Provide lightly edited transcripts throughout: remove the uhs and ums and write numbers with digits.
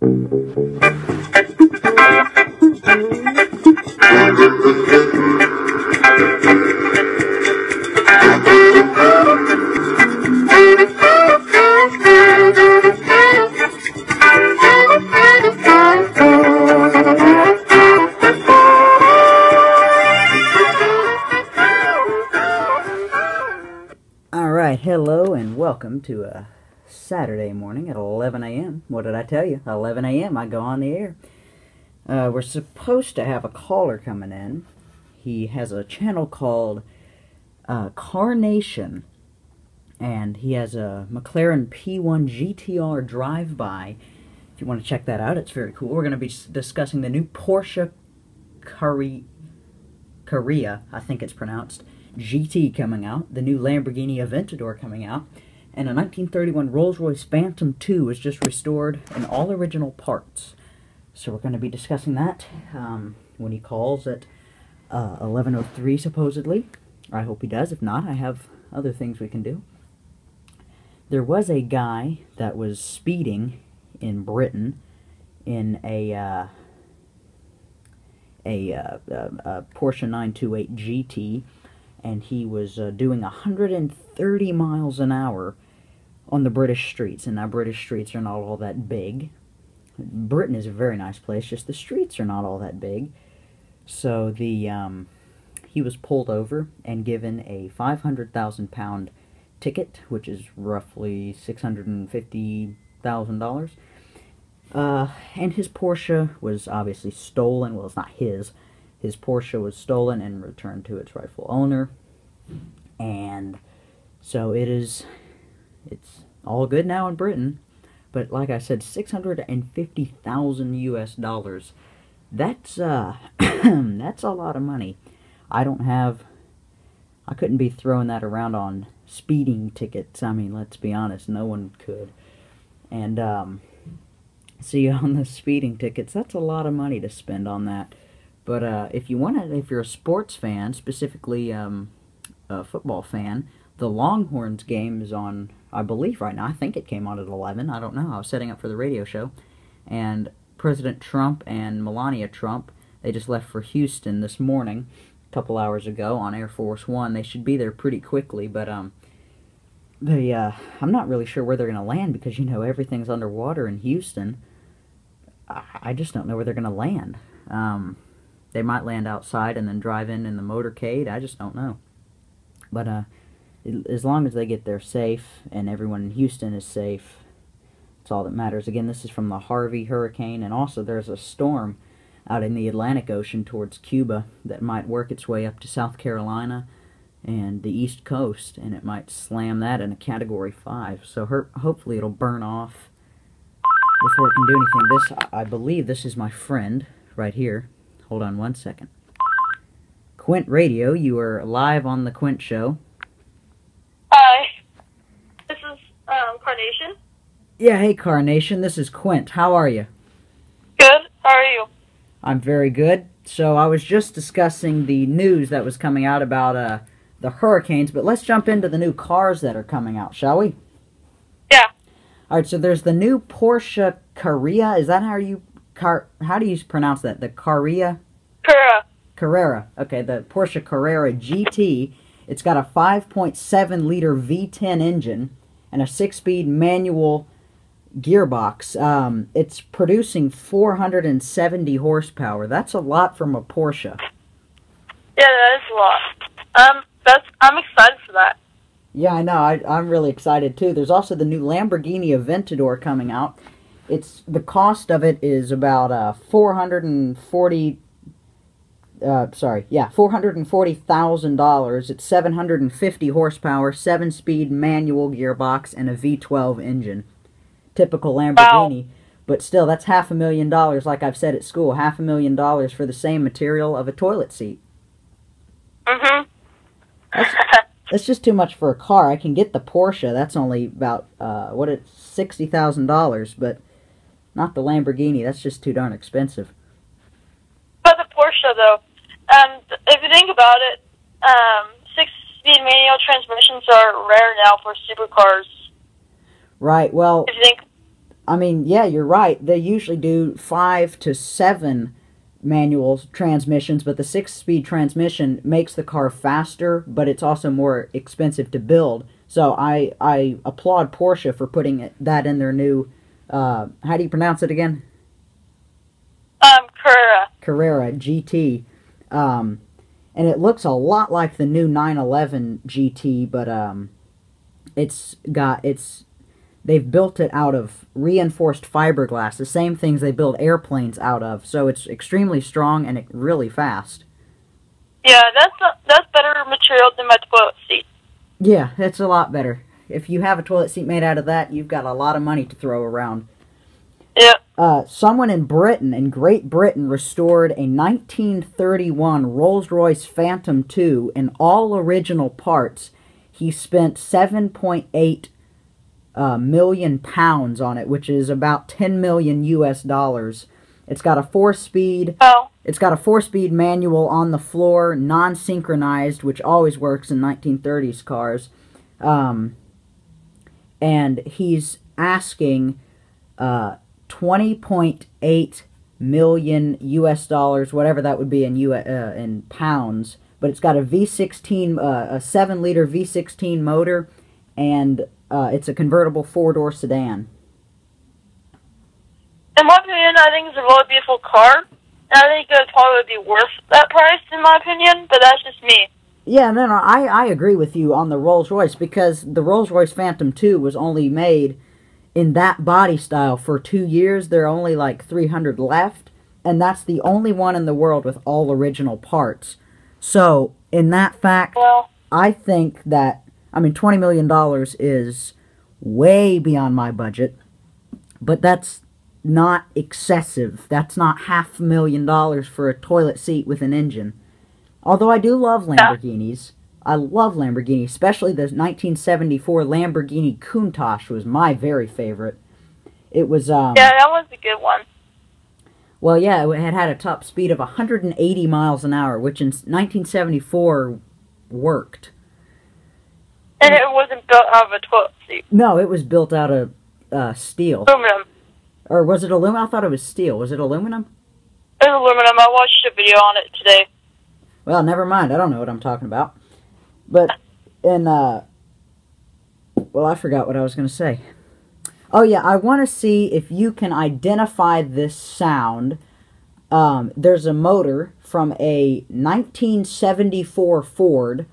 Alright, hello and welcome to a Saturday morning at 11 a.m. What did I tell you? 11 a.m. I go on the air. We're supposed to have a caller coming in. He has a channel called Carnation, and he has a McLaren P1 GTR drive-by. If you want to check that out, it's very cool. We're going to be discussing the new Porsche Carrera, I think it's pronounced, GT coming out, the new Lamborghini Aventador coming out, and a 1931 Rolls-Royce Phantom II was just restored in all original parts. So we're going to be discussing that when he calls at 11:03 supposedly. I hope he does. If not, I have other things we can do. There was a guy that was speeding in Britain in a Porsche 928 GT, and he was doing 130 miles an hour on the British streets. And now British streets are not all that big. Britain is a very nice place, just the streets are not all that big. So he was pulled over and given a £500,000 ticket, which is roughly $650,000. And his Porsche was obviously stolen. Well, it's not his. His Porsche was stolen and returned to its rightful owner. And so it's all good now in Britain. But like I said, $650,000 US. That's that's a lot of money. I couldn't be throwing that around on speeding tickets. I mean, let's be honest, no one could. And see, on the speeding tickets, that's a lot of money to spend on that. But if you're a sports fan, specifically a football fan, the Longhorns game is on, I believe, right now. I think it came on at 11. I don't know. I was setting up for the radio show. And President Trump and Melania Trump, they just left for Houston this morning, a couple hours ago, on Air Force One. They should be there pretty quickly, but I'm not really sure where they're going to land because, you know, everything's underwater in Houston. I just don't know where they're going to land. They might land outside and then drive in the motorcade. I just don't know. But as long as they get there safe and everyone in Houston is safe, that's all that matters. Again, this is from the Harvey hurricane, and also there's a storm out in the Atlantic Ocean towards Cuba that might work its way up to South Carolina and the East Coast, and it might slam that in a Category 5. So hopefully it'll burn off before it can do anything. I believe this is my friend right here. Hold on one second. Quint Radio, you are live on the Quint Show. Hi. This is Carnation. Yeah, hey Carnation, this is Quint. How are you? Good. How are you? I'm very good. So I was just discussing the news that was coming out about the hurricanes, but let's jump into the new cars that are coming out, shall we? Yeah. Alright, so there's the new Porsche Carrera. Is that how do you pronounce that? The Carrera? Carrera. Okay, the Porsche Carrera GT. It's got a 5.7-liter V10 engine and a 6-speed manual gearbox. It's producing 470 horsepower. That's a lot from a Porsche. Yeah, that is a lot. I'm excited for that. Yeah, I know. I'm really excited too. There's also the new Lamborghini Aventador coming out. The cost of it is about $440,000. It's 750 horsepower, 7-speed manual gearbox, and a V12 engine. Typical Lamborghini. Wow. But still, that's $500,000, like I've said at school. $500,000 for the same material of a toilet seat. Mm-hmm. That's just too much for a car. I can get the Porsche. That's only about, $60,000, but not the Lamborghini. That's just too darn expensive. But the Porsche, though, if you think about it, 6-speed manual transmissions are rare now for supercars. Right, well, I mean, yeah, you're right. They usually do 5 to 7 manual transmissions, but the 6-speed transmission makes the car faster, but it's also more expensive to build. So I applaud Porsche for putting that in their new, how do you pronounce it again? Carrera. Carrera GT. And it looks a lot like the new 911 GT, but they've built it out of reinforced fiberglass, the same things they build airplanes out of. So it's extremely strong and really fast. Yeah, that's better material than my toilet seat. Yeah, it's a lot better. If you have a toilet seat made out of that, you've got a lot of money to throw around. Yeah. Someone in Great Britain, restored a 1931 Rolls-Royce Phantom II in all original parts. He spent 7.8 million pounds on it, which is about 10 million US dollars. It's got a 4-speed. Oh. It's got a 4-speed manual on the floor, non-synchronized, which always works in 1930s cars. And he's asking 20.8 million US dollars, whatever that would be in pounds. But it's got a V16, a 7-liter V16 motor, and it's a convertible 4-door sedan. In my opinion, I think it's a really beautiful car. And I think it would probably be worth that price, in my opinion, but that's just me. Yeah, no, I agree with you on the Rolls-Royce, because the Rolls-Royce Phantom II was only made in that body style for 2 years. There are only like 300 left, and that's the only one in the world with all original parts. So, in that fact, Well, I think that, I mean, $20 million is way beyond my budget, but that's not excessive. That's not $500,000 for a toilet seat with an engine. Although I do love Lamborghinis. I love Lamborghini, especially the 1974 Lamborghini Countach was my very favorite. It was, yeah, that was a good one. well, yeah, it had a top speed of 180 miles an hour, which in 1974 worked. And it wasn't built out of a toilet seat. No, it was built out of steel. Aluminum. Or was it aluminum? I thought it was steel. Was it aluminum? It was aluminum. I watched a video on it today. Well, never mind. I don't know what I'm talking about. But, well, I forgot what I was going to say. Oh, yeah, I want to see if you can identify this sound. There's a motor from a 1974 Ford,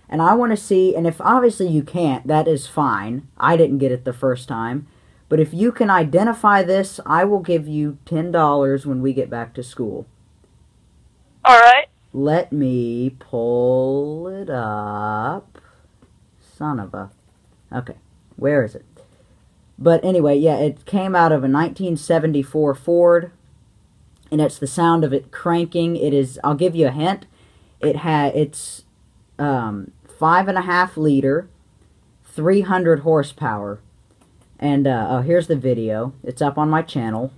and I want to see, and if obviously you can't, that is fine. I didn't get it the first time. But if you can identify this, I will give you $10 when we get back to school. Alright. Let me pull it up. Son of a... Okay, where is it? But anyway, yeah, it came out of a 1974 Ford, and it's the sound of it cranking. It is, I'll give you a hint, it's 5.5 liter, 300 horsepower. And, oh, here's the video. It's up on my channel.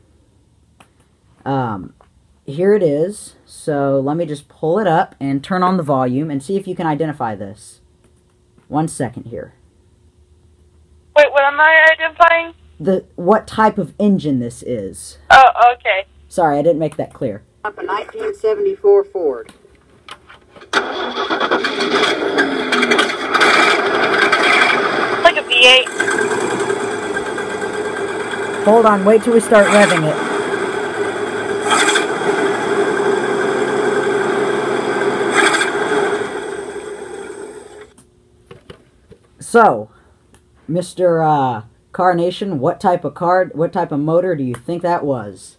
Here it is. So, let me just pull it up and turn on the volume and see if you can identify this. 1 second here. Wait, what am I identifying? What type of engine this is. Oh, okay. Sorry, I didn't make that clear. Up a 1974 Ford. Like a V8. Hold on, wait till we start revving it. So, Mr. Carnation, what type of motor do you think that was?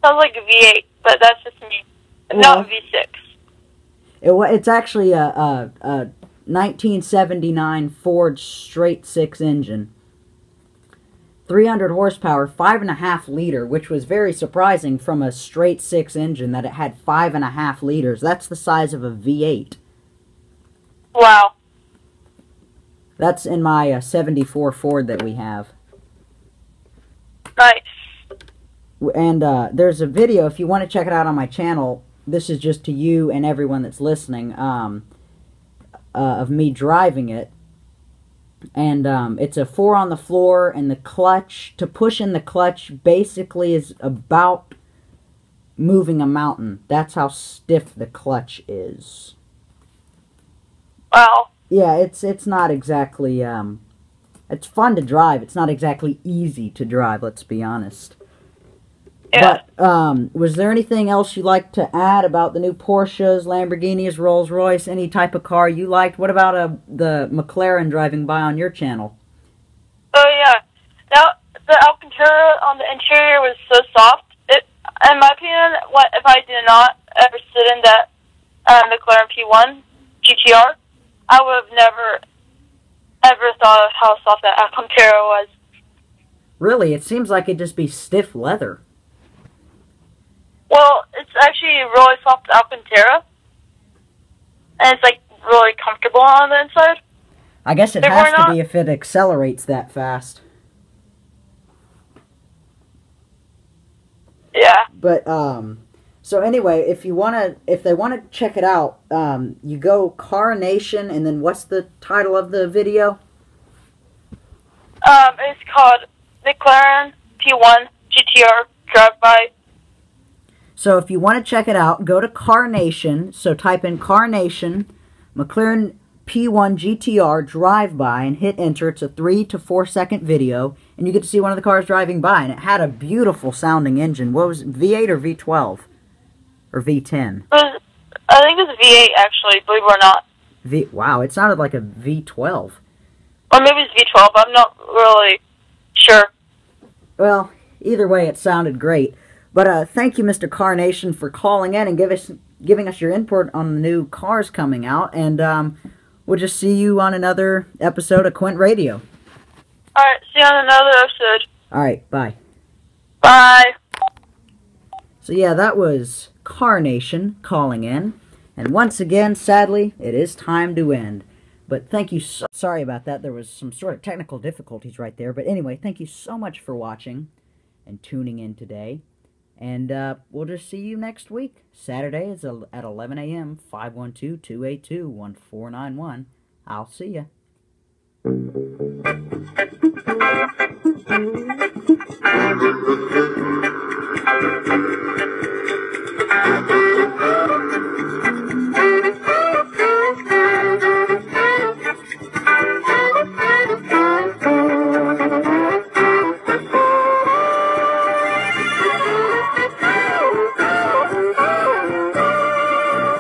Sounds like a V8, but that's just me. Not a V6. It's actually a 1979 Ford straight 6 engine. 300 horsepower, 5.5 liter, which was very surprising from a straight 6 engine that it had 5.5 liters. That's the size of a V8. Wow. That's in my 74 Ford that we have. Nice. And there's a video, if you want to check it out on my channel, this is just to you and everyone that's listening, of me driving it. And it's a 4 on the floor, and the clutch, to push in the clutch, basically is about moving a mountain. That's how stiff the clutch is. Wow. Yeah, it's not exactly, it's fun to drive. It's not exactly easy to drive, let's be honest. Yeah. But, was there anything else you'd like to add about the new Porsches, Lamborghinis, Rolls-Royce, any type of car you liked? What about the McLaren driving by on your channel? Oh, yeah. Now, the Alcantara on the interior was so soft. In my opinion, if I did not ever sit in that McLaren P1 GTR, I would have never, ever thought of how soft that Alcantara was. Really? It seems like it'd just be stiff leather. Well, it's actually really soft Alcantara, and it's, like, really comfortable on the inside. I guess it has to be if it accelerates that fast. Yeah. But, so anyway, if they want to check it out, you go Car Nation, and then what's the title of the video? It's called McLaren P1 GTR Drive-By. So if you want to check it out, go to Car Nation. So type in Car Nation, McLaren P1 GTR Drive-By, and hit enter. It's a 3 to 4 second video, and you get to see one of the cars driving by, and it had a beautiful sounding engine. What was it, V8 or V12? Or V10? I think it was V8, actually, believe it or not. Wow, it sounded like a V12. Or maybe it's V12, I'm not really sure. Well, either way, it sounded great. But thank you, Mr. Carnation, for calling in and giving us your input on the new cars coming out. And we'll just see you on another episode of Quint Radio. Alright, see you on another episode. Alright, bye. Bye. So yeah, that was Carnation calling in. And once again, sadly, it is time to end. But thank you sorry about that. There was some sort of technical difficulties right there. But anyway, thank you so much for watching and tuning in today. And we'll just see you next week. Saturday is at 11 a.m. 512-282-1491. I'll see ya.